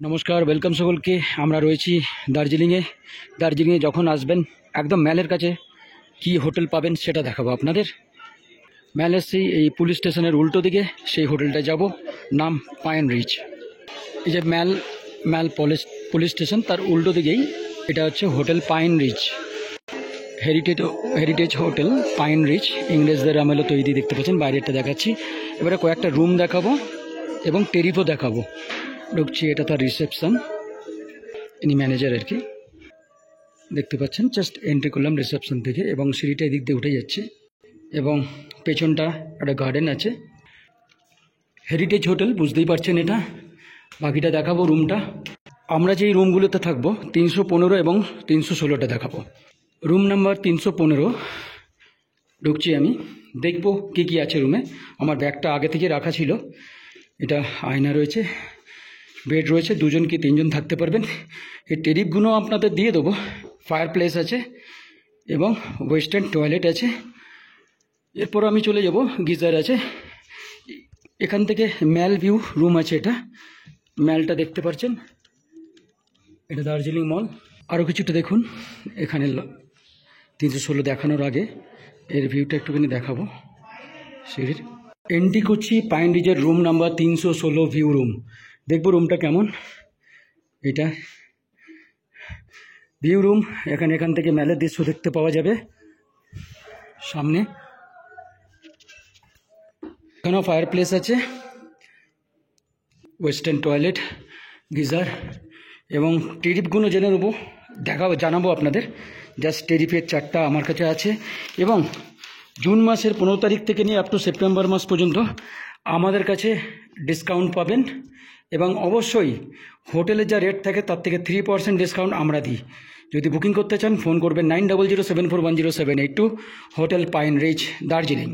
নমস্কার, ওয়েলকাম সকলকে। আমরা রয়েছি দার্জিলিংয়ে যখন আসবেন একদম ম্যালের কাছে কি হোটেল পাবেন সেটা দেখাবো আপনাদের। ম্যালের এই পুলিশ স্টেশনের উল্টো দিকে সেই হোটেলটায় যাব, নাম পাইন রিচ। এই যে ম্যাল পুলিশ স্টেশন, তার উল্টো দিকেই এটা হচ্ছে hotel Pine Ridge, heritage hotel Pine Ridge. ইংরেজদের আমলে তৈরি, দেখতে পাচ্ছেন বাইরেটা দেখাচ্ছি। এবারে কয়েকটা রুম দেখাবো এবং টেরিফও দেখাবো। ঢুকছি, এটা তার রিসেপশন, ইনি ম্যানেজার আর কি। দেখতে পাচ্ছেন জাস্ট এন্ট্রি করলাম রিসেপশন থেকে এবং সিঁড়িটা এদিক দিয়ে উঠে যাচ্ছে এবং পেছনটা একটা গার্ডেন আছে। হেরিটেজ হোটেল, বুঝতেই পারছেন এটা। বাকিটা দেখাবো রুমটা। আমরা যেই রুমগুলোতে থাকবো 315 এবং 316টা দেখাবো। রুম নাম্বার 315 ঢুকছি আমি, দেখবো কী কী আছে রুমে। আমার ব্যাগটা আগে থেকে রাখা ছিল। এটা আয়না রয়েছে, বেড রয়েছে, 2জন কি 3জন থাকতে পারবেন। এই টেরিফগুলো আপনাদের দিয়ে দেবো। ফায়ার প্লেস আছে এবং ওয়েস্টার্ন টয়লেট আছে। এরপর আমি চলে যাব, গিজার আছে। এখান থেকে ম্যাল ভিউ রুম আছে, এটা ম্যালটা দেখতে পাচ্ছেন, এটা দার্জিলিং মল। আরও কিছুটা দেখুন, এখানে 316 দেখানোর আগে এর ভিউটা একটুখানি দেখাবো সিঁড়ির। এন্ট্রি করছি পাইন রিচের রুম নাম্বার 316 ভিউ রুম। দেখবো রুমটা কেমন। এটা ভিউ রুম, এখান থেকে ম্যালের দৃশ্য দেখতে পাওয়া যাবে সামনে। এখানেও ফায়ার প্লেস আছে, ওয়েস্টার্ন টয়লেট, গিজার এবং টেরিফগুলো জেনে নেবো, জানাবো আপনাদের। জাস্ট টেরিফের চার্টটা আমার কাছে আছে এবং জুন মাসের 15 তারিখ থেকে নিয়ে আপ টু সেপ্টেম্বর মাস পর্যন্ত আমাদের কাছে ডিসকাউন্ট পাবেন এবং অবশ্যই হোটেলের যা রেট থাকে তার থেকে 3% ডিসকাউন্ট আমরা দিই। যদি বুকিং করতে চান ফোন করবেন 9007410782, হোটেল পাইন রিচ, দার্জিলিং।